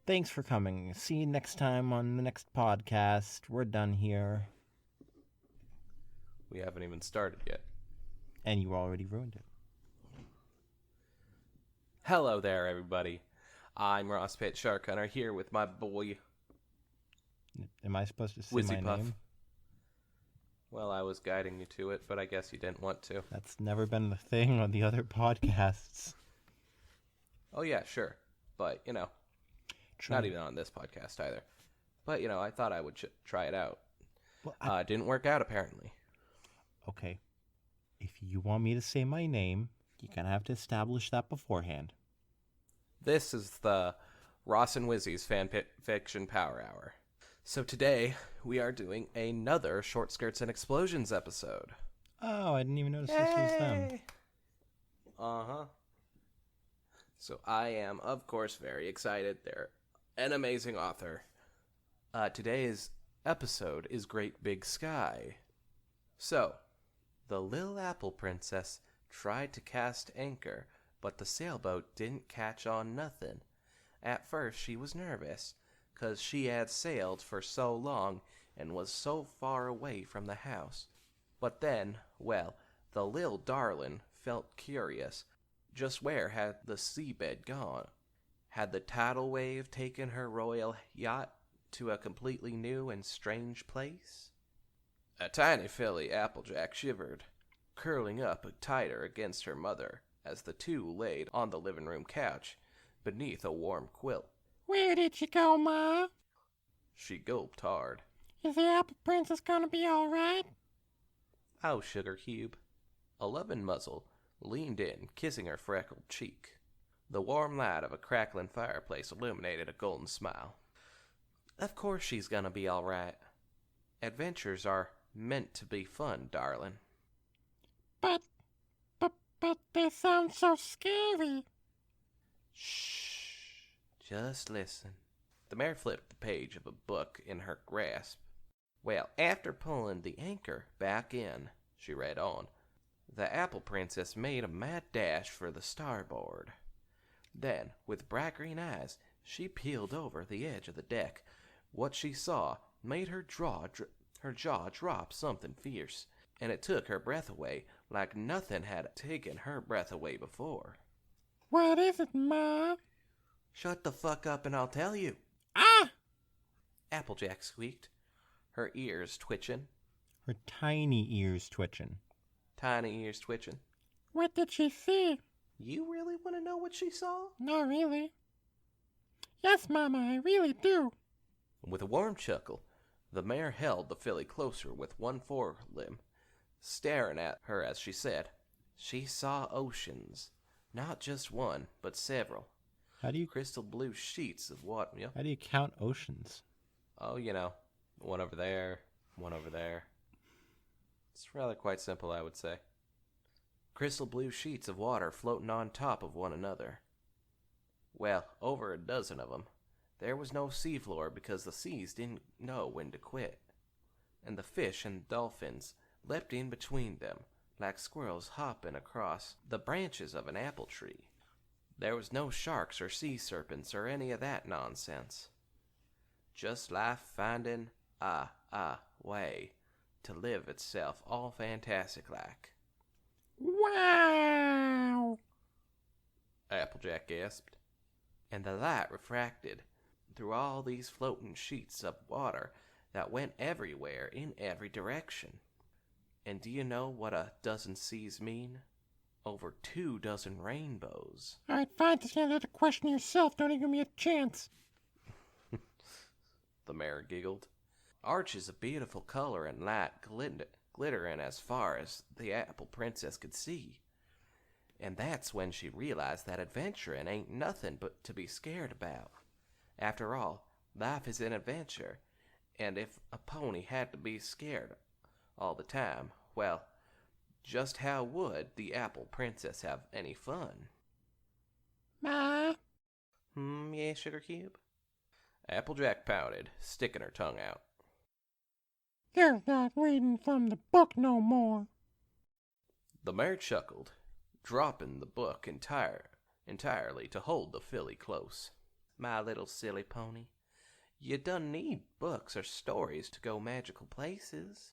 Thanks for coming. See you next time on the next podcast. We're done here. We haven't even started yet. And you already ruined it. Hello there, everybody. I'm Ross Pitt Shark Hunter here with my boy, Am I supposed to say Wizzy my Puff. name? Well, I was guiding you to it, but I guess you didn't want to. That's never been the thing on the other podcasts. Oh, yeah, sure. But, not even on this podcast either. But, I thought I would try it out. Well, It didn't work out, apparently. Okay. If you want me to say my name, you're going to have to establish that beforehand. This is the Ross and Wizzy's Fanfiction Power Hour. So today, we are doing another Short Skirts and Explosions episode. Oh, I didn't even notice this was them. Uh-huh. So I am, of course, very excited. They're an amazing author. Today's episode is Great Big Sky. So, the Little Apple Princess tried to cast anchor, but the sailboat didn't catch on nothing. At first, she was nervous, 'cause she had sailed for so long and was so far away from the house. But then, the little darling felt curious. Just where had the seabed gone? Had the tidal wave taken her royal yacht to a completely new and strange place? A tiny filly Applejack shivered, curling up tighter against her mother as the two laid on the living room couch beneath a warm quilt. Where did you go, Ma? She gulped hard. Is the Apple Princess gonna be alright? Oh, Sugar Cube. A loving muzzle leaned in, kissing her freckled cheek. The warm light of a crackling fireplace illuminated a golden smile. Of course she's gonna be all right. Adventures are meant to be fun, darling. But they sound so scary. Shh. Just listen. The mare flipped the page of a book in her grasp. After pulling the anchor back in, she read on, the Apple Princess made a mad dash for the starboard. Then, with bright green eyes, she peeled over the edge of the deck. What she saw made her jaw drop something fierce, and it took her breath away like nothing had taken her breath away before. What is it, Ma? Shut the fuck up and I'll tell you. Ah! Applejack squeaked, her ears twitching. Her tiny ears twitching. Tiny ears twitching. What did she see? You really want to know what she saw? Not really. Yes, Mama, I really do. With a warm chuckle, the mare held the filly closer with one forelimb, staring at her as she said, she saw oceans. Not just one, but several. How do you Crystal blue sheets of water. Yeah. How do you count oceans? Oh, one over there, one over there. It's rather quite simple, I would say. Crystal blue sheets of water floating on top of one another. Over a dozen of them. There was no seafloor because the seas didn't know when to quit. And the fish and dolphins leapt in between them, like squirrels hopping across the branches of an apple tree. There was no sharks or sea serpents or any of that nonsense. Just life finding a way to live itself all fantastic like. Wow! Applejack gasped. And the light refracted through all these floating sheets of water that went everywhere in every direction. And do you know what a dozen seas mean? Over 2 dozen rainbows. Alright, fine, just answer the question yourself. Don't even give me a chance. The mare giggled. Arches of beautiful color and light glittering as far as the Apple Princess could see. And that's when she realized that adventuring ain't nothing but to be scared about. After all, life is an adventure, and if a pony had to be scared all the time, just how would the Apple Princess have any fun? Ma? Yeah, Sugar Cube? Applejack pouted, sticking her tongue out. There's not reading from the book no more. The mare chuckled, dropping the book entirely to hold the filly close. my little silly pony. You don't need books or stories to go magical places.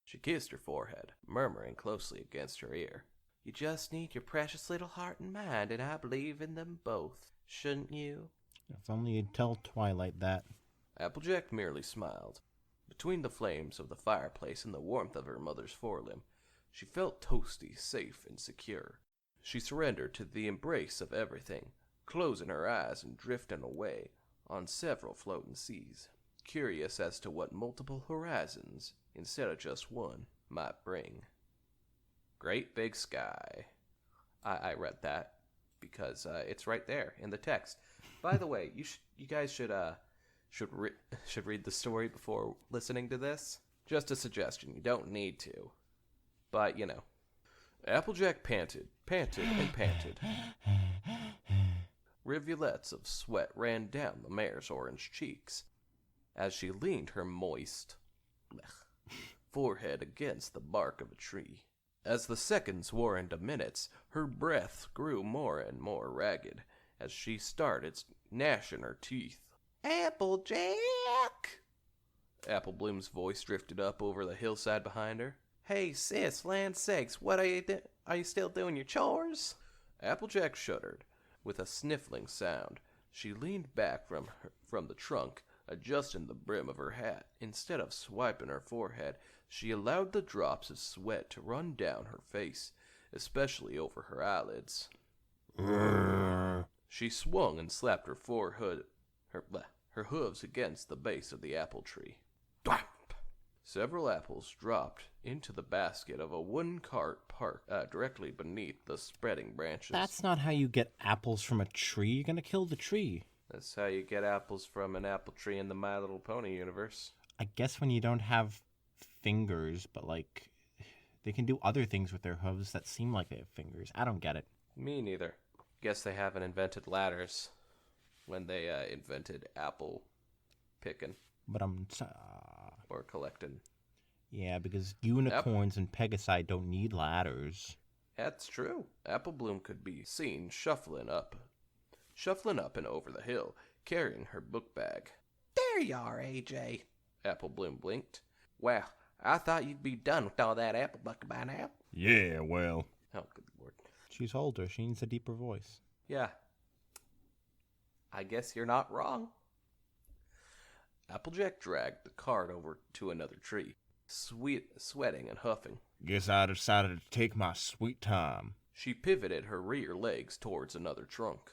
She kissed her forehead, murmuring closely against her ear. You just need your precious little heart and mind, and I believe in them both. Shouldn't you? If only you'd tell Twilight that. Applejack merely smiled. Between the flames of the fireplace and the warmth of her mother's forelimb, she felt toasty, safe, and secure. She surrendered to the embrace of everything, closing her eyes and drifting away on several floating seas, curious as to what multiple horizons, instead of just one, might bring. Great big sky. I read that because it's right there in the text. By the way, you guys should read the story before listening to this. Just a suggestion. You don't need to, but you know. Applejack panted, and panted. Rivulets of sweat ran down the mare's orange cheeks as she leaned her moist forehead against the bark of a tree. As the seconds wore into minutes, her breath grew more and more ragged as she started gnashing her teeth. Applejack! Apple Bloom's voice drifted up over the hillside behind her. Hey, sis, land sakes, what are you Are you still doing your chores? Applejack shuddered. With a sniffling sound, she leaned back from the trunk, adjusting the brim of her hat. Instead of swiping her forehead, she allowed the drops of sweat to run down her face, especially over her eyelids. She swung and slapped her her hooves against the base of the apple tree. Thwap! Several apples dropped into the basket of a wooden cart parked directly beneath the spreading branches. That's not how you get apples from a tree. You're gonna kill the tree. That's how you get apples from an apple tree in the My Little Pony universe. I guess when you don't have fingers, but like they can do other things with their hooves that seem like they have fingers. I don't get it. Me neither. Guess they haven't invented ladders when they invented apple picking. But Or collecting. Yeah, because unicorns and Pegasi don't need ladders. That's true. Apple Bloom could be seen shuffling up and over the hill, carrying her book bag. There you are, AJ. Apple Bloom blinked. Well, I thought you'd be done with all that apple bucket by now. Yeah, well. Oh, good lord. She's older. She needs a deeper voice. Yeah. I guess you're not wrong. Applejack dragged the cart over to another tree, sweating and huffing. Guess I decided to take my sweet time. She pivoted her rear legs towards another trunk.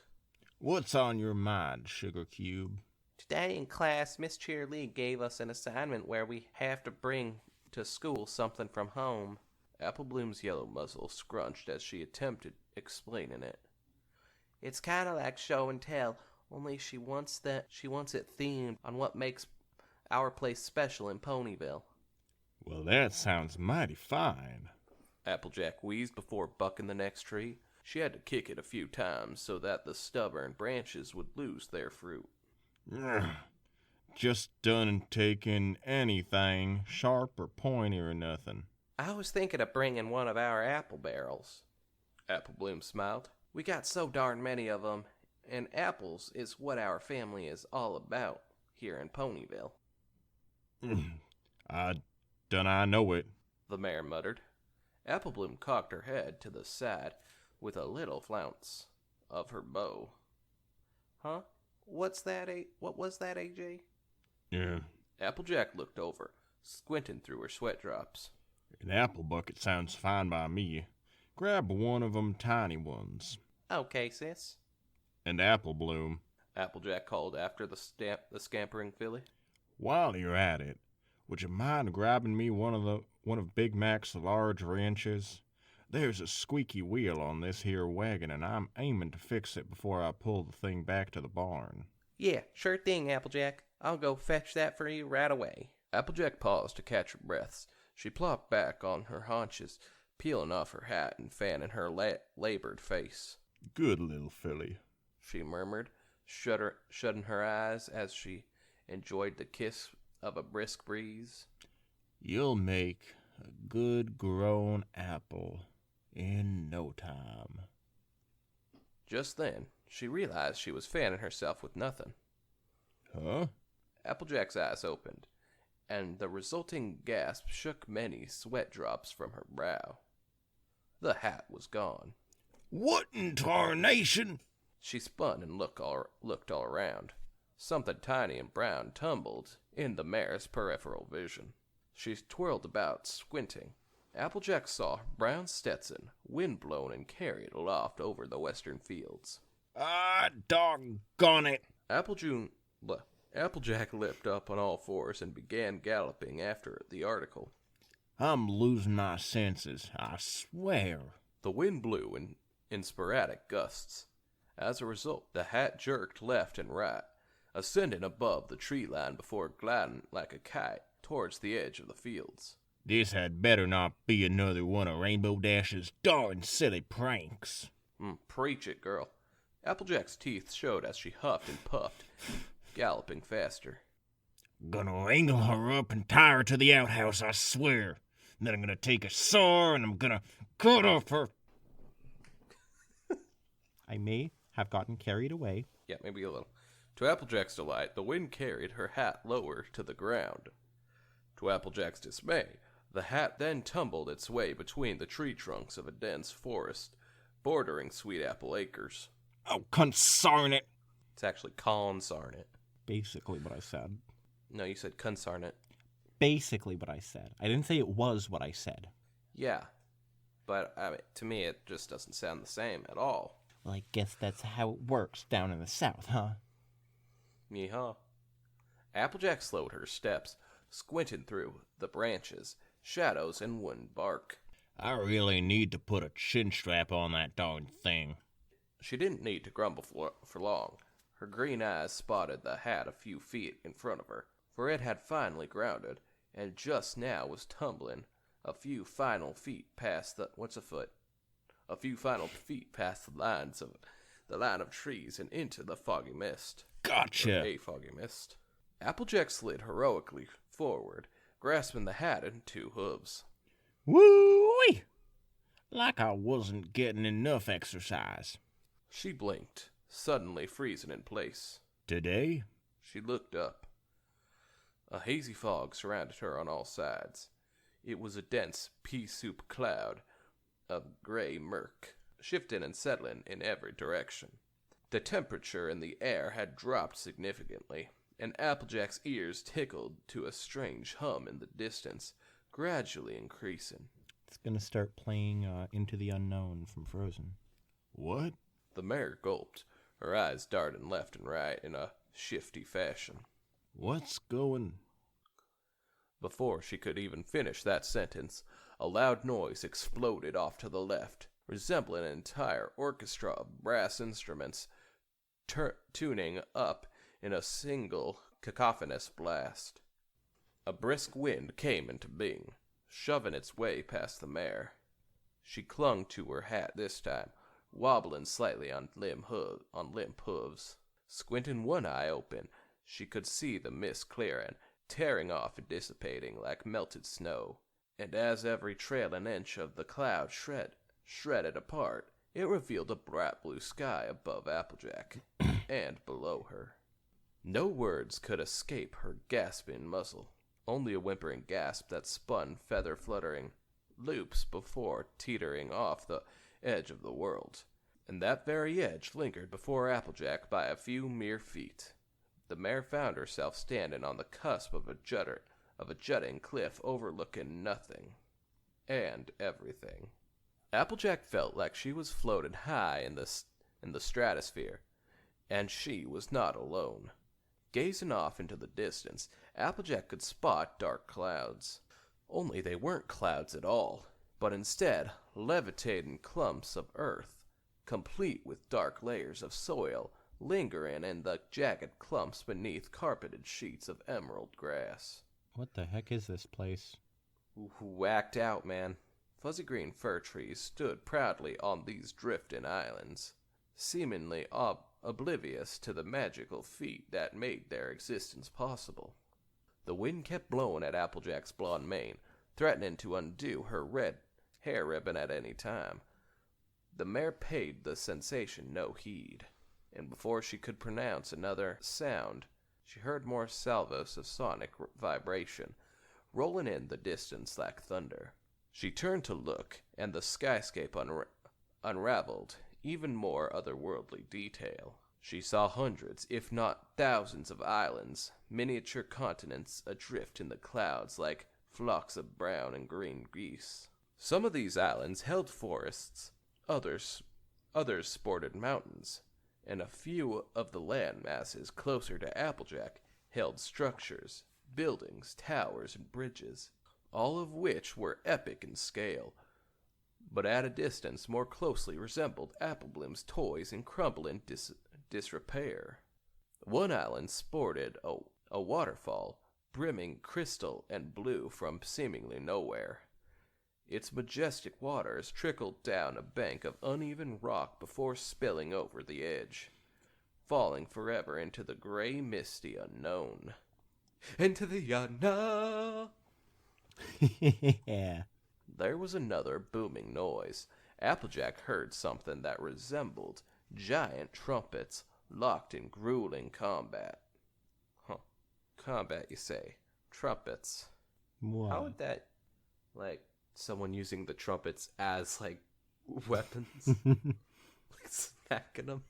What's on your mind, Sugar Cube? Today in class, Miss Cheerleague gave us an assignment where we have to bring to school something from home. Apple Bloom's yellow muzzle scrunched as she attempted explaining it. It's kind of like show and tell, only she wants it themed on what makes our place special in Ponyville. Well, that sounds mighty fine. Applejack wheezed before bucking the next tree. She had to kick it a few times so that the stubborn branches would lose their fruit. Just done taking anything, sharp or pointy or nothing. I was thinking of bringing one of our apple barrels. Apple Bloom smiled. We got so darn many of them, and apples is what our family is all about here in Ponyville. I know it, the mayor muttered. Apple Bloom cocked her head to the side with a little flounce of her bow. Huh? What was that, AJ? Yeah. Applejack looked over, squinting through her sweat drops. An apple bucket sounds fine by me. Grab one of them tiny ones. Okay, sis. And Apple Bloom, Applejack called after the scampering filly. While you're at it, would you mind grabbing me one of Big Mac's large wrenches? There's a squeaky wheel on this here wagon, and I'm aiming to fix it before I pull the thing back to the barn. Yeah, sure thing, Applejack. I'll go fetch that for you right away. Applejack paused to catch her breaths. She plopped back on her haunches, peeling off her hat and fanning her labored face. Good little filly, she murmured, shutting her eyes as she enjoyed the kiss of a brisk breeze. You'll make a good grown apple in no time. Just then, she realized she was fanning herself with nothing. Huh? Applejack's eyes opened, and the resulting gasp shook many sweat drops from her brow. The hat was gone. What in tarnation? She spun and looked all around. Something tiny and brown tumbled in the mare's peripheral vision. She twirled about, squinting. Applejack saw Brown Stetson, wind-blown and carried aloft over the western fields. Ah, doggone it. Applejack leapt up on all fours and began galloping after the article. I'm losing my senses, I swear. The wind blew in sporadic gusts. As a result, the hat jerked left and right, ascending above the tree line before gliding like a kite towards the edge of the fields. This had better not be another one of Rainbow Dash's darn silly pranks. Preach it, girl. Applejack's teeth showed as she huffed and puffed, galloping faster. Gonna wrangle her up and tie her to the outhouse, I swear. Then I'm gonna take a saw and I'm gonna cut off her. I may have gotten carried away. Yeah, maybe a little. To Applejack's delight, the wind carried her hat lower to the ground. To Applejack's dismay, the hat then tumbled its way between the tree trunks of a dense forest bordering Sweet Apple Acres. Oh, consarn it. It's actually consarn it. Basically what I said. No, you said consarn it. Basically what I said. I didn't say it was what I said. Yeah, but to me it just doesn't sound the same at all. Well, I guess that's how it works down in the South, huh? Yeehaw. Applejack slowed her steps, squinting through the branches, shadows, and wooden bark. I really need to put a chin strap on that darn thing. She didn't need to grumble for long. Her green eyes spotted the hat a few feet in front of her, for it had finally grounded, and just now was tumbling a few final feet past the line of trees and into the foggy mist. Gotcha. A foggy mist. Applejack slid heroically forward, grasping the hat in two hooves. Woo-wee! Like I wasn't getting enough exercise. She blinked, suddenly freezing in place. Today? She looked up. A hazy fog surrounded her on all sides. It was a dense pea-soup cloud of gray murk, shifting and settling in every direction. The temperature in the air had dropped significantly, and Applejack's ears tickled to a strange hum in the distance, gradually increasing. It's gonna start playing Into the Unknown from Frozen. What? The mare gulped, her eyes darting left and right in a shifty fashion. What's going... Before she could even finish that sentence, a loud noise exploded off to the left, resembling an entire orchestra of brass instruments tuning up in a single cacophonous blast. A brisk wind came into being, shoving its way past the mare. She clung to her hat this time, wobbling slightly on limp hooves. Squinting one eye open, she could see the mist clearing, tearing off and dissipating like melted snow. And as every trailing inch of the cloud shredded apart, it revealed a bright blue sky above Applejack and below her. No words could escape her gasping muzzle, only a whimpering gasp that spun feather-fluttering loops before teetering off the edge of the world. And that very edge lingered before Applejack by a few mere feet. The mare found herself standing on the cusp of a jutting cliff overlooking nothing and everything. Applejack felt like she was floating high in the stratosphere, and she was not alone. Gazing off into the distance, Applejack could spot dark clouds. Only they weren't clouds at all, but instead levitating clumps of earth, complete with dark layers of soil lingering in the jagged clumps beneath carpeted sheets of emerald grass. What the heck is this place? Whacked out, man. Fuzzy green fir trees stood proudly on these drifting islands, seemingly oblivious to the magical feat that made their existence possible. The wind kept blowing at Applejack's blonde mane, threatening to undo her red hair ribbon at any time. The mare paid the sensation no heed. and before she could pronounce another sound, she heard more salvos of sonic vibration, rolling in the distance like thunder. She turned to look, and the skyscape unraveled even more otherworldly detail. She saw hundreds, if not thousands, of islands, miniature continents adrift in the clouds like flocks of brown and green geese. Some of these islands held forests, others sported mountains, and a few of the land masses closer to Applejack held structures, buildings, towers, and bridges, all of which were epic in scale, but at a distance more closely resembled Applebloom's toys in crumble and disrepair. One island sported a waterfall, brimming crystal and blue from seemingly nowhere. Its majestic waters trickled down a bank of uneven rock before spilling over the edge, falling forever into the gray, misty unknown. Into the unknown! Yeah. There was another booming noise. Applejack heard something that resembled giant trumpets locked in grueling combat. Combat, you say? Trumpets. What? How would that, someone using the trumpets as, weapons? Smacking them?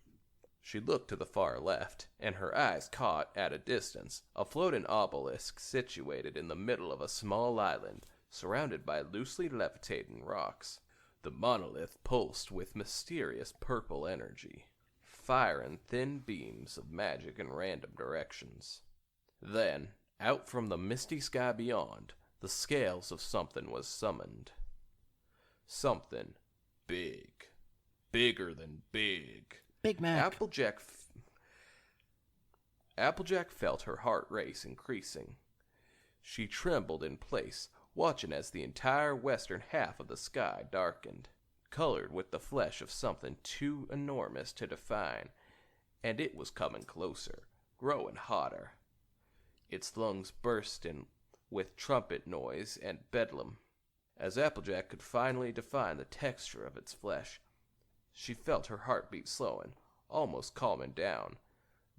She looked to the far left, and her eyes caught, at a distance, a floating obelisk situated in the middle of a small island, surrounded by loosely levitating rocks. The monolith pulsed with mysterious purple energy, firing thin beams of magic in random directions. Then, out from the misty sky beyond, the scales of something was summoned. Something big. Bigger than big. Big Mac. Applejack felt her heart race increasing. She trembled in place, watching as the entire western half of the sky darkened, colored with the flesh of something too enormous to define, and it was coming closer, growing hotter. Its lungs bursting with trumpet noise and bedlam. As Applejack could finally define the texture of its flesh, she felt her heartbeat slowing, almost calming down.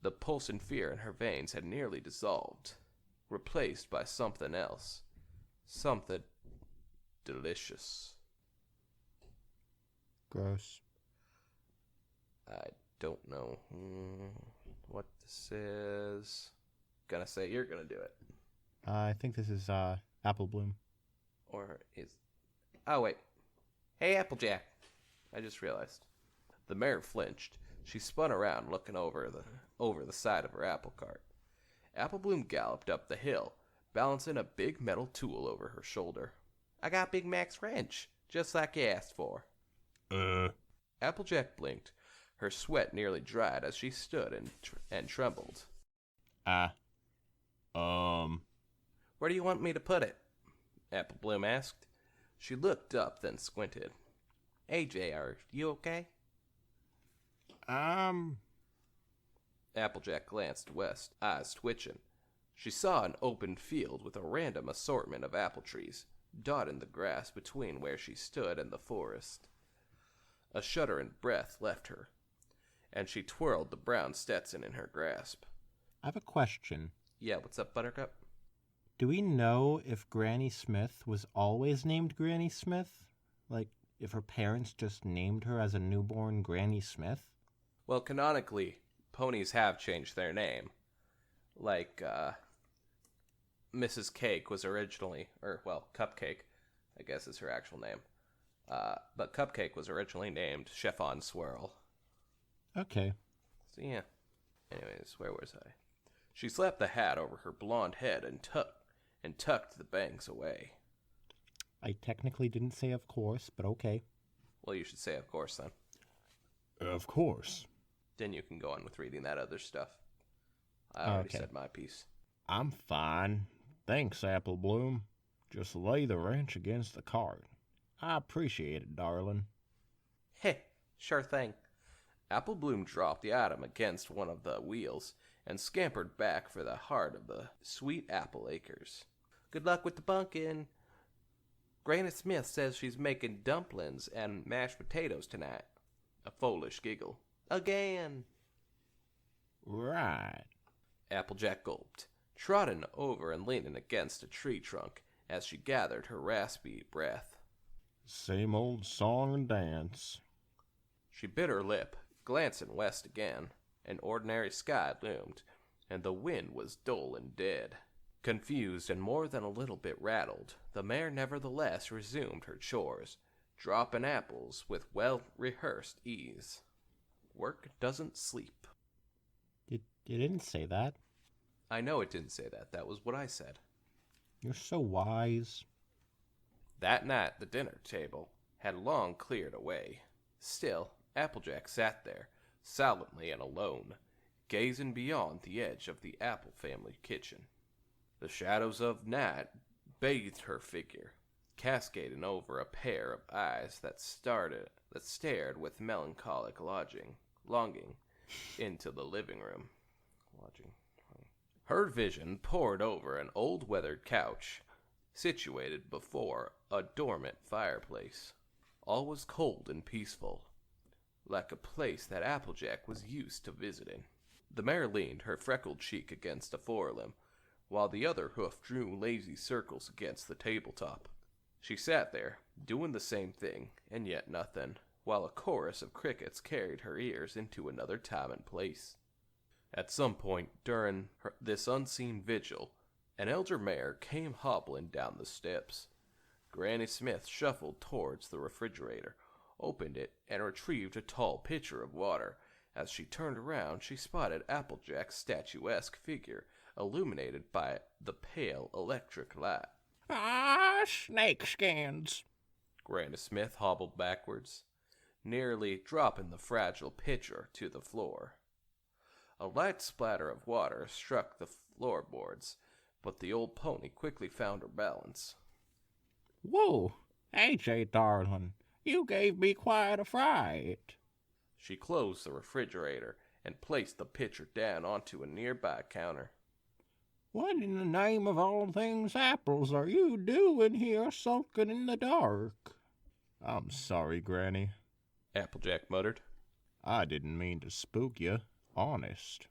The pulsing fear in her veins had nearly dissolved, replaced by something else. Something delicious. Gross. I don't know what this is. Gonna say you're gonna do it. I think this is Apple Bloom. Or is... Oh, wait. Hey, Applejack. I just realized. The mare flinched. She spun around, looking over the side of her apple cart. Applebloom galloped up the hill, balancing a big metal tool over her shoulder. I got Big Mac's wrench, just like you asked for. Applejack blinked. Her sweat nearly dried as she stood and trembled. Where do you want me to put it? Applebloom asked. She looked up, then squinted. AJ, are you okay? Applejack glanced west, eyes twitching. She saw an open field with a random assortment of apple trees, dotting the grass between where she stood and the forest. A shuddering breath left her, and she twirled the brown Stetson in her grasp. I have a question. Yeah, what's up, Buttercup? Do we know if Granny Smith was always named Granny Smith? Like, if her parents just named her as a newborn Granny Smith? Well, canonically, ponies have changed their name. Mrs. Cake was originally, Cupcake, I guess is her actual name. But Cupcake was originally named Chiffon Swirl. Okay. So, yeah. Anyways, where was I? She slapped the hat over her blonde head and tucked the bangs away. I technically didn't say of course, but okay. Well, you should say of course, then. Of course. Then you can go on with reading that other stuff. I already said my piece. I'm fine. Thanks, Apple Bloom. Just lay the wrench against the cart. I appreciate it, darling. Heh, sure thing. Apple Bloom dropped the item against one of the wheels and scampered back for the heart of the sweet apple acres. Good luck with the pumpkin. Granny Smith says she's making dumplings and mashed potatoes tonight. A foolish giggle. Again. Right. Applejack gulped, trotting over and leaning against a tree trunk as she gathered her raspy breath. Same old song and dance. She bit her lip, glancing west again. An ordinary sky loomed, and the wind was dull and dead. Confused and more than a little bit rattled, the mare nevertheless resumed her chores, dropping apples with well-rehearsed ease. Work doesn't sleep. You didn't say that. I know it didn't say that. That was what I said. You're so wise. That night, the dinner table had long cleared away. Still, Applejack sat there, silently and alone, gazing beyond the edge of the Apple family kitchen. The shadows of night bathed her figure, cascading over a pair of eyes that stared with melancholic longing into the living room. Her vision pored over an old weathered couch situated before a dormant fireplace. All was cold and peaceful, like a place that Applejack was used to visiting. The mare leaned her freckled cheek against a forelimb, while the other hoof drew lazy circles against the tabletop. She sat there, doing the same thing, and yet nothing, while a chorus of crickets carried her ears into another time and place. At some point during this unseen vigil, an elder mare came hobbling down the steps. Granny Smith shuffled towards the refrigerator, opened it, and retrieved a tall pitcher of water. As she turned around, she spotted Applejack's statuesque figure, illuminated by the pale electric light. Ah, snakeskins. Granny Smith hobbled backwards, nearly dropping the fragile pitcher to the floor. A light splatter of water struck the floorboards, but the old pony quickly found her balance. Whoa, AJ, darling, you gave me quite a fright. She closed the refrigerator and placed the pitcher down onto a nearby counter. What in the name of all things apples are you doing here sulking in the dark? I'm sorry, Granny. Applejack muttered. I didn't mean to spook you. Honest.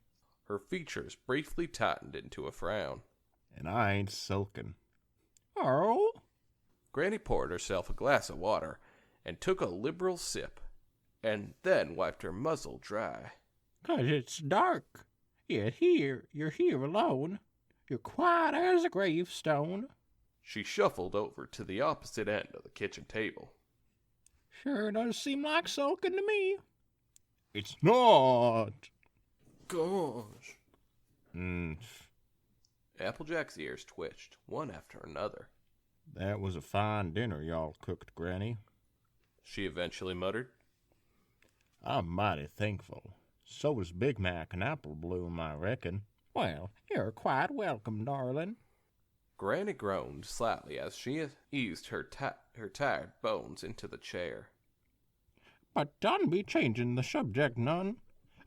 Her features briefly tightened into a frown. And I ain't sulking. Oh? Granny poured herself a glass of water and took a liberal sip, and then wiped her muzzle dry. 'Cause it's dark. Yet you're here alone. You're quiet as a gravestone. She shuffled over to the opposite end of the kitchen table. Sure does seem like sulking to me. It's not. Gosh. Applejack's ears twitched, one after another. That was a fine dinner y'all cooked, Granny. She eventually muttered. I'm mighty thankful. So was Big Mac and Apple Bloom, I reckon. Well, you're quite welcome, darling. Granny groaned slightly as she eased her tired bones into the chair. But don't be changing the subject none.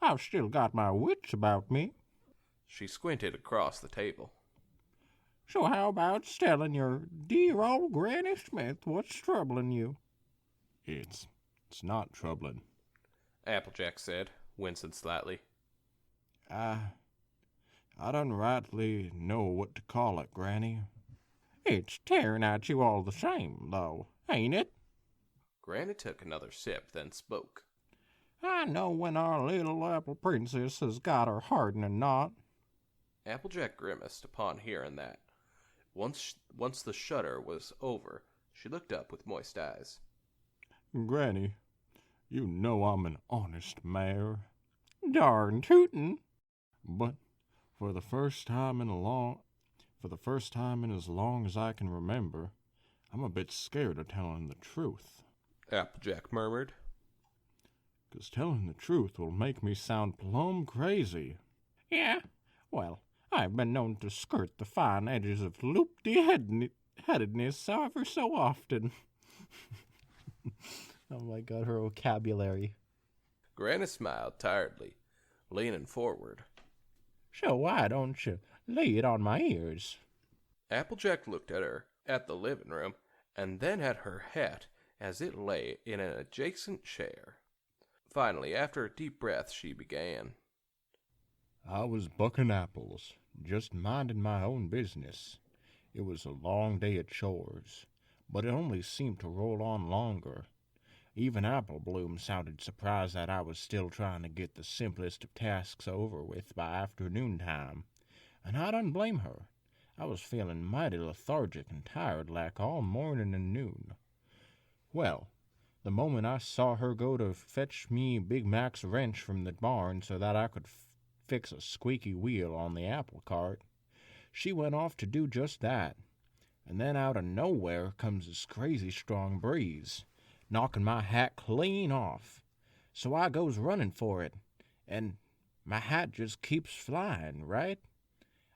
I've still got my wits about me. She squinted across the table. So how about telling your dear old Granny Smith what's troubling you? It's not troubling. Applejack said, wincing slightly. I don't rightly know what to call it, Granny. It's tearing at you all the same, though, ain't it? Granny took another sip, then spoke. I know when our little apple princess has got her heart in a knot. Applejack grimaced upon hearing that. Once the shudder was over, she looked up with moist eyes. Granny, you know I'm an honest mare. Darn tootin'. But for the first time in as long as I can remember, I'm a bit scared of telling the truth. Applejack murmured. 'Cause telling the truth will make me sound plumb crazy. Yeah, well, I've been known to skirt the fine edges of loop-de-headedness ever so often. Oh my god, her vocabulary. Granny smiled tiredly, leaning forward. So why don't you lay it on my ears? Applejack looked at her at the living room, and then at her hat as it lay in an adjacent chair. Finally, after a deep breath, she began. I was bucking apples, just minding my own business. It was a long day at chores, but it only seemed to roll on longer. Even Apple Bloom sounded surprised that I was still trying to get the simplest of tasks over with by afternoon time, and I don't blame her. I was feeling mighty lethargic and tired like all morning and noon. Well, the moment I saw her go to fetch me Big Mac's wrench from the barn so that I could fix a squeaky wheel on the apple cart, she went off to do just that. And then out of nowhere comes this crazy strong breeze, knocking my hat clean off. So I goes running for it, and my hat just keeps flying, right?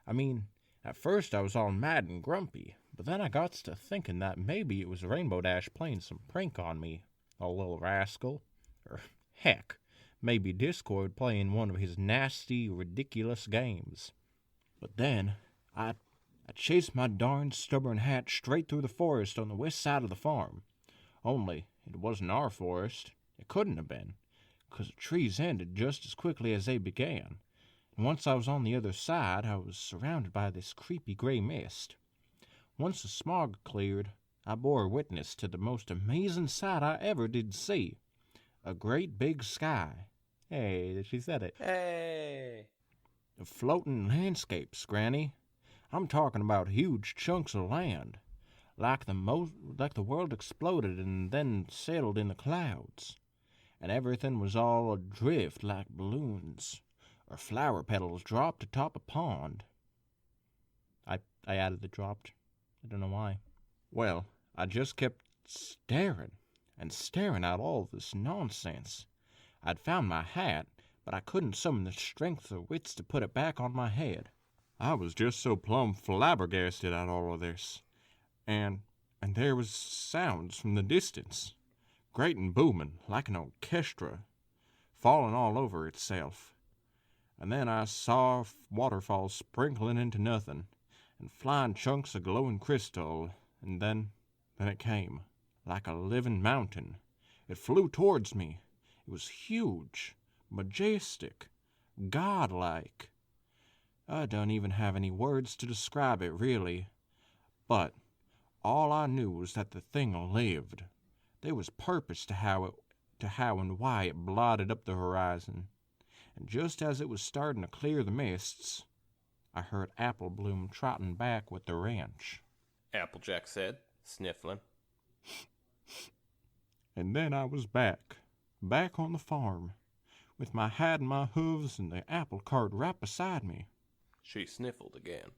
I mean, at first I was all mad and grumpy, but then I got to thinking that maybe it was Rainbow Dash playing some prank on me, a little rascal. Or, heck, maybe Discord playing one of his nasty, ridiculous games. But then, I chased my darn stubborn hat straight through the forest on the west side of the farm. Only, it wasn't our forest. It couldn't have been, 'cause the trees ended just as quickly as they began. And once I was on the other side, I was surrounded by this creepy gray mist. Once the smog cleared, I bore witness to the most amazing sight I ever did see. A great big sky. Hey, she said it. Hey! Of floating landscapes, Granny. I'm talking about huge chunks of land, like the world exploded and then settled in the clouds, and everything was all adrift like balloons or flower petals dropped atop a pond. I added the dropped. I don't know why. Well, I just kept staring and staring at all this nonsense. I'd found my hat, but I couldn't summon the strength or wits to put it back on my head. I was just so plumb flabbergasted at all of this. And there was sounds from the distance, great and booming, like an orchestra, falling all over itself. And then I saw waterfalls sprinkling into nothing, and flying chunks of glowing crystal, and then it came, like a living mountain. It flew towards me. It was huge, majestic, godlike. I don't even have any words to describe it, really. But all I knew was that the thing lived. There was purpose to how and why it blotted up the horizon. And just as it was starting to clear the mists, I heard Apple Bloom trotting back with the wrench. Applejack said, sniffling. And then I was back on the farm, with my hat and my hooves and the apple cart right beside me. She sniffled again.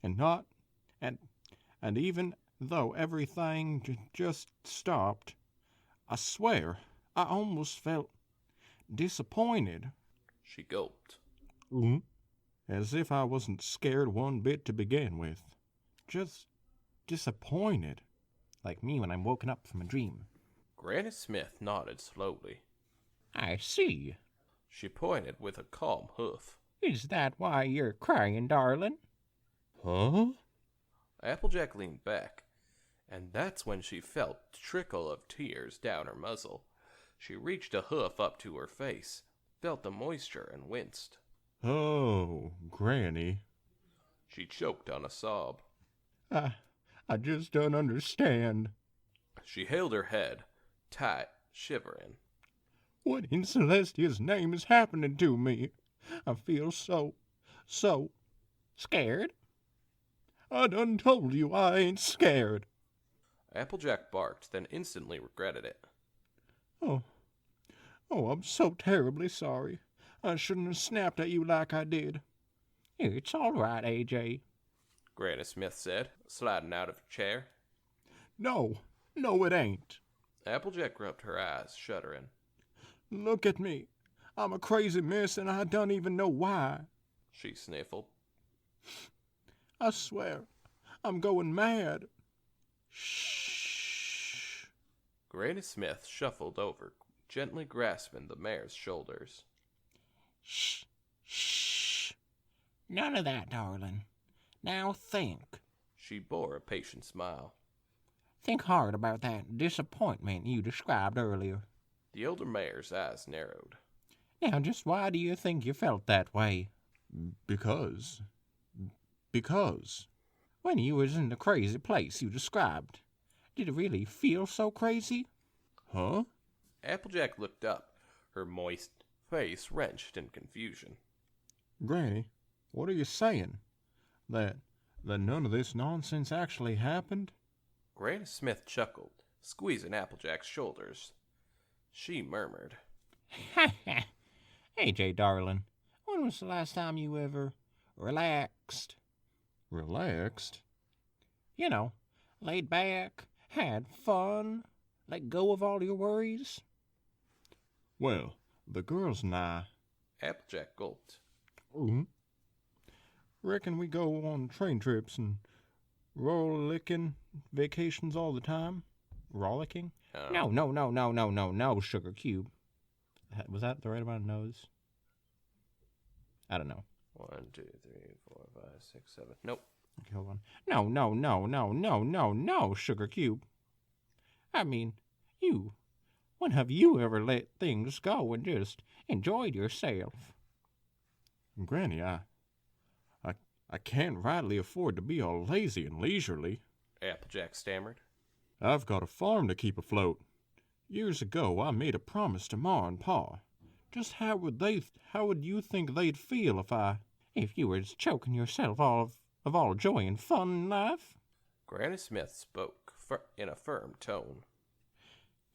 And even though everything just stopped, I swear I almost felt disappointed. She gulped. As if I wasn't scared one bit to begin with. Just disappointed. Like me when I'm woken up from a dream. Granny Smith nodded slowly. I see. She pointed with a calm hoof. Is that why you're crying, darling? Huh? Applejack leaned back, and that's when she felt a trickle of tears down her muzzle. She reached a hoof up to her face, felt the moisture, and winced. Oh, Granny. She choked on a sob. I just don't understand. She held her head, tight, shivering. What in Celestia's name is happening to me? I feel so Scared? I done told you I ain't scared. Applejack barked, then instantly regretted it. Oh, I'm so terribly sorry. I shouldn't have snapped at you like I did. It's all right, AJ. Granny Smith said, sliding out of her chair. No, it ain't. Applejack rubbed her eyes, shuddering. Look at me. I'm a crazy miss and I don't even know why. She sniffled. I swear, I'm going mad. Shh. Granny Smith shuffled over, gently grasping the mare's shoulders. Shh. None of that, darling. Now think. She bore a patient smile. Think hard about that disappointment you described earlier. The older mare's eyes narrowed. Now, just why do you think you felt that way? Because. When you was in the crazy place you described, did it really feel so crazy? Huh? Applejack looked up, her moist face wrenched in confusion. Granny, what are you saying? That none of this nonsense actually happened? Granny Smith chuckled, squeezing Applejack's shoulders. She murmured, Ha ha! AJ, darling, when was the last time you ever relaxed? Relaxed? You know, laid back, had fun, let go of all your worries? Well, the girls and I. Applejack gulped. Reckon we go on train trips and rollicking vacations all the time? Rollicking? Oh. No, Sugar Cube. Was that the right amount of nose? I don't know. 1, 2, 3, 4, 5, 6, 7. Nope. Okay, hold on. No, Sugar Cube. I mean, when have you ever let things go and just enjoyed yourself? Granny, I can't rightly afford to be all lazy and leisurely. Applejack stammered. I've got a farm to keep afloat. Years ago, I made a promise to Ma and Pa. Just how would you think they'd feel if you was choking yourself of all joy and fun in life? Granny Smith spoke in a firm tone.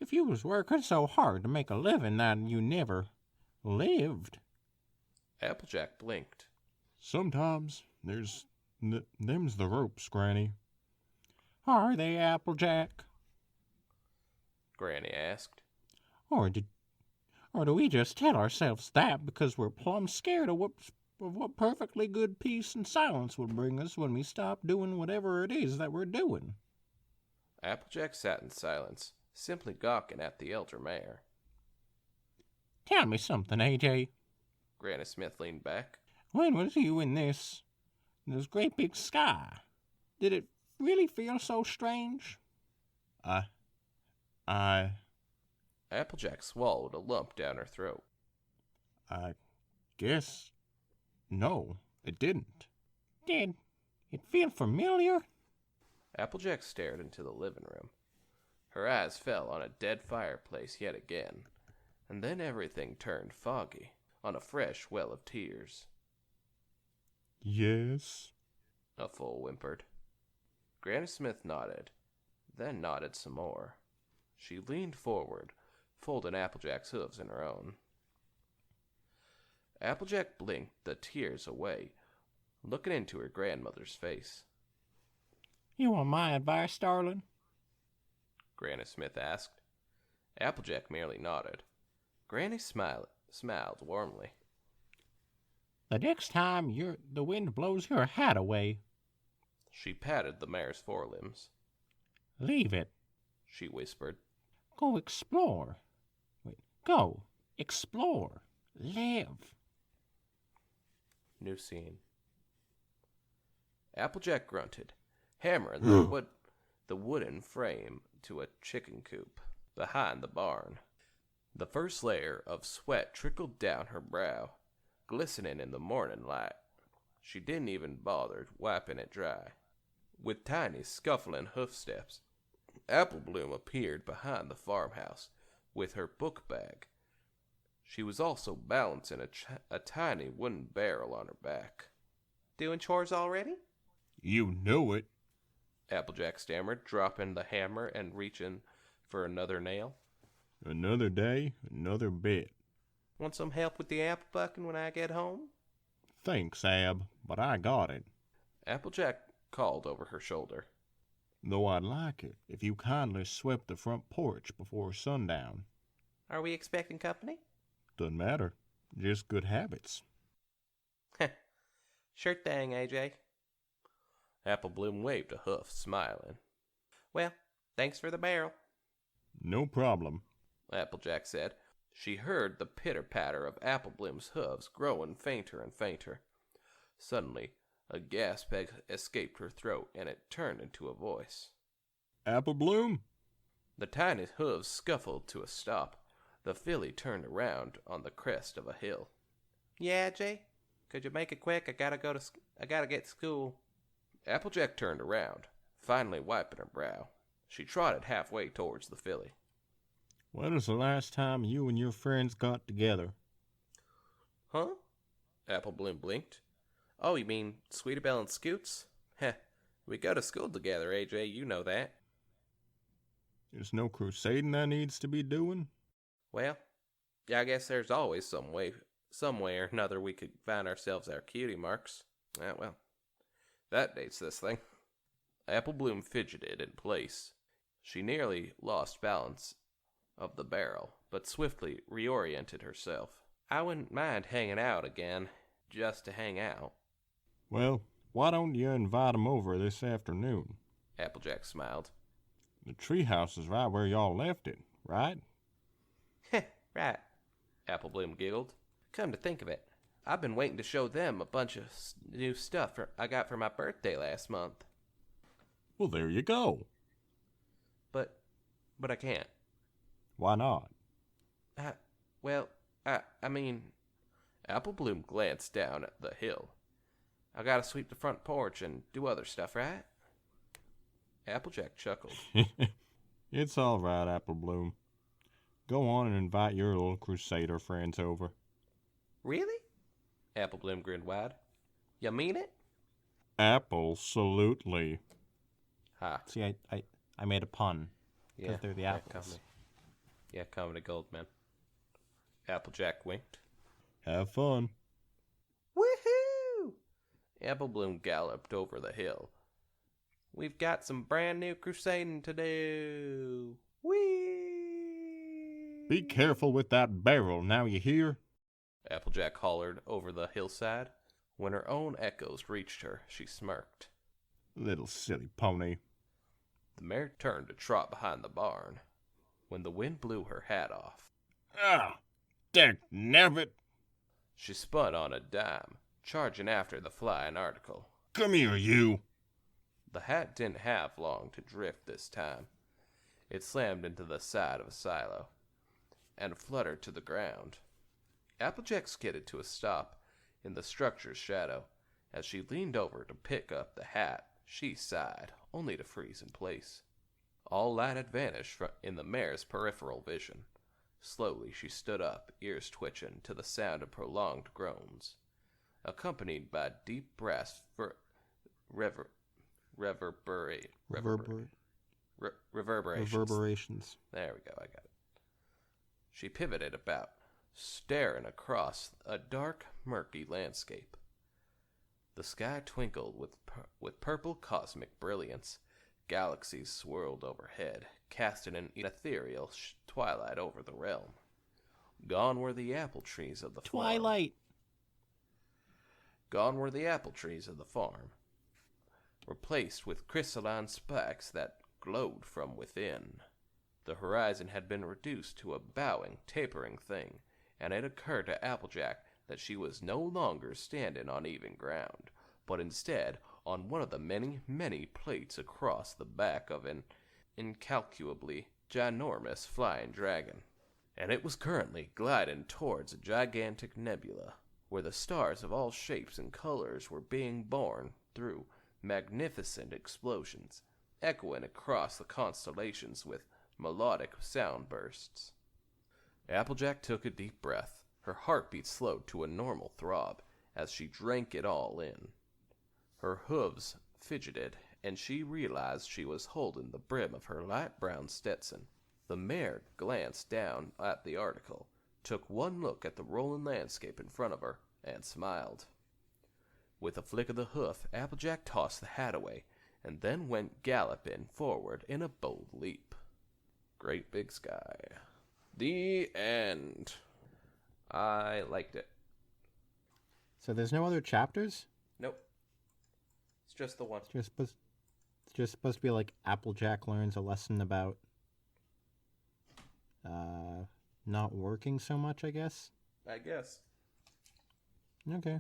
If you was working so hard to make a living that you never lived. Applejack blinked. Sometimes them's the ropes, Granny. Are they, Applejack? Granny asked. Or do we just tell ourselves that because we're plumb scared of what perfectly good peace and silence will bring us when we stop doing whatever it is that we're doing? Applejack sat in silence, simply gawking at the elder mare. Tell me something, AJ. Granny Smith leaned back. When was you in this great big sky? Did it really feel so strange? Applejack swallowed a lump down her throat. I guess no, it didn't. Did it feel familiar? Applejack stared into the living room. Her eyes fell on a dead fireplace yet again, and then everything turned foggy on a fresh well of tears. Yes? A foal whimpered. Granny Smith nodded, then nodded some more. She leaned forward, folding Applejack's hooves in her own. Applejack blinked the tears away, looking into her grandmother's face. You want my advice, darling? Granny Smith asked. Applejack merely nodded. Granny smiled warmly. The next time the wind blows your hat away, She patted the mare's forelimbs. leave it. She whispered. Go explore. Go explore. Live. New scene. Applejack grunted, hammering the wooden frame to a chicken coop behind the barn. The first layer of sweat trickled down her brow, glistening in the morning light. She didn't even bother wiping it dry. With tiny scuffling hoofsteps, Apple Bloom appeared behind the farmhouse with her book bag. She was also balancing a tiny wooden barrel on her back. Doing chores already? You know it. Applejack stammered, dropping the hammer and reaching for another nail. Another day, another bit. Want some help with the apple bucking when I get home? Thanks, Ab, but I got it. Applejack called over her shoulder. Though I'd like it if you kindly swept the front porch before sundown. Are we expecting company? Doesn't matter. Just good habits. Sure thing, AJ. Apple Bloom waved a hoof, smiling. Well, thanks for the barrel. No problem. Applejack said. She heard the pitter-patter of Apple Bloom's hooves growing fainter and fainter. Suddenly, a gasp escaped her throat, and it turned into a voice. Apple Bloom? The tiny hooves scuffled to a stop. The filly turned around on the crest of a hill. Yeah, Jay? Could you make it quick? I gotta get to school. Applejack turned around, finally wiping her brow. She trotted halfway towards the filly. When was the last time you and your friends got together? Huh? Apple Bloom blinked. Oh, you mean Sweetie Belle and Scoots? Heh, we go to school together, AJ, you know that. There's no crusading that needs to be doing? Well, yeah, I guess there's always some way or another we could find ourselves our cutie marks. Well, that dates this thing. Apple Bloom fidgeted in place. She nearly lost balance of the barrel, but swiftly reoriented herself. I wouldn't mind hanging out again, just to hang out. Well, why don't you invite 'em over this afternoon? Applejack smiled. The treehouse is right where y'all left it, right? Heh, right, Apple Bloom giggled. Come to think of it, I've been waiting to show them a bunch of new stuff I got for my birthday last month. Well, there you go. But I can't. Why not? I mean, Apple Bloom glanced down at the hill. I gotta sweep the front porch and do other stuff, right? Applejack chuckled. It's all right, Apple Bloom. Go on and invite your little crusader friends over. Really? Apple Bloom grinned wide. You mean it? Absolutely. Ha. See, I made a pun. Because Yeah, they're the apples. Comedy gold, man. Applejack winked. Have fun. Woohoo! Apple Bloom galloped over the hill. We've got some brand new crusading to do. Whee! Be careful with that barrel, now you hear? Applejack hollered over the hillside. When her own echoes reached her, she smirked. Little silly pony. The mare turned to trot behind the barn when the wind blew her hat off. Ah, dagnabbit. She spun on a dime, charging after the flying article. Come here, you. The hat didn't have long to drift this time. It slammed into the side of a silo and fluttered to the ground. Applejack skidded to a stop in the structure's shadow. As she leaned over to pick up the hat, she sighed, only to freeze in place. All light had vanished in the mare's peripheral vision. Slowly she stood up, ears twitching to the sound of prolonged groans, accompanied by deep brass reverberations. There we go, I got it. She pivoted about, staring across a dark, murky landscape. The sky twinkled with purple cosmic brilliance. Galaxies swirled overhead, casting an ethereal twilight over the realm. Gone were the apple trees of the Twilight. Gone were the apple trees of the farm, replaced with crystalline spikes that glowed from within. The horizon had been reduced to a bowing, tapering thing, and it occurred to Applejack that she was no longer standing on even ground, but instead on one of the many, many plates across the back of an incalculably ginormous flying dragon. And it was currently gliding towards a gigantic nebula, where the stars of all shapes and colors were being born through magnificent explosions, echoing across the constellations with melodic sound bursts. Applejack took a deep breath. Her heartbeat slowed to a normal throb as she drank it all in. Her hooves fidgeted, and she realized she was holding the brim of her light brown Stetson. The mare glanced down at the article, took one look at the rolling landscape in front of her, and smiled. With a flick of the hoof, Applejack tossed the hat away, and then went galloping forward in a bold leap. Great Big Sky. The end. I liked it. So there's no other chapters? Nope. It's just the one. It's just supposed to be like Applejack learns a lesson about not working so much, I guess. I guess. Okay.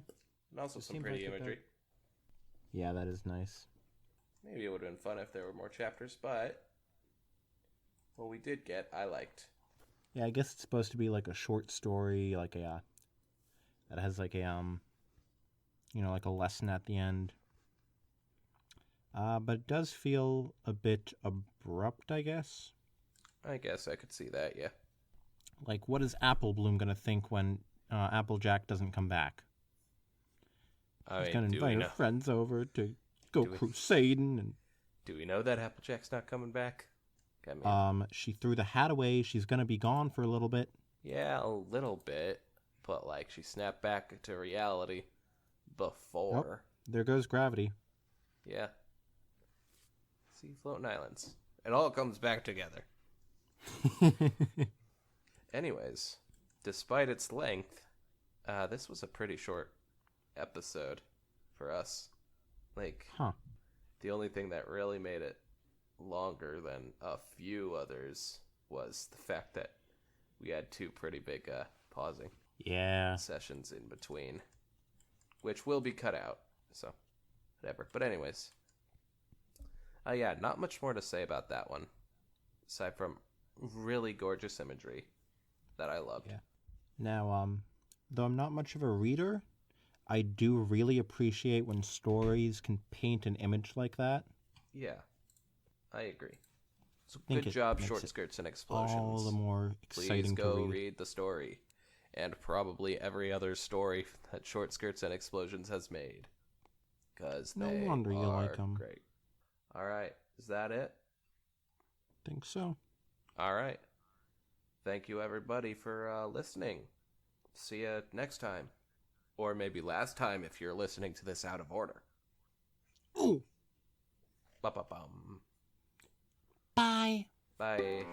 And also It some seems pretty like it imagery. Yeah, that is nice. Maybe it would have been fun if there were more chapters, but what we did get, I liked. Yeah, I guess it's supposed to be like a short story, like a that has like a like a lesson at the end. But it does feel a bit abrupt, I guess. I guess I could see that, yeah. Like, what is Apple Bloom gonna think when Applejack doesn't come back? I She's mean, gonna do invite we her know? friends over to go Do we- crusading, and Do we know that Applejack's not coming back? I mean, she threw the hat away. She's gonna be gone for a little bit. yeah, a little bit, but like she snapped back to reality before. There goes gravity. Yeah. See, floating islands. It all comes back together. Anyways, despite its length, this was a pretty short episode for us. Like, Huh. the only thing that really made it longer than a few others was the fact that we had two pretty big pausing Yeah. sessions in between, which will be cut out, so whatever. But anyways, yeah, not much more to say about that one, aside from really gorgeous imagery that I loved. Yeah. Now, though I'm not much of a reader, I do really appreciate when stories can paint an image like that. Yeah, I agree. So Think good it job, makes Short it Skirts and Explosions. All the more Please exciting go to read. read the story, and probably every other story that Short Skirts and Explosions has made, because No they wonder you are like 'em. great. All right, is that it? Think so. All right. Thank you, everybody, for listening. See you next time. Or maybe last time if you're listening to this out of order. Ooh. Ba-ba-bum. Bye. Bye.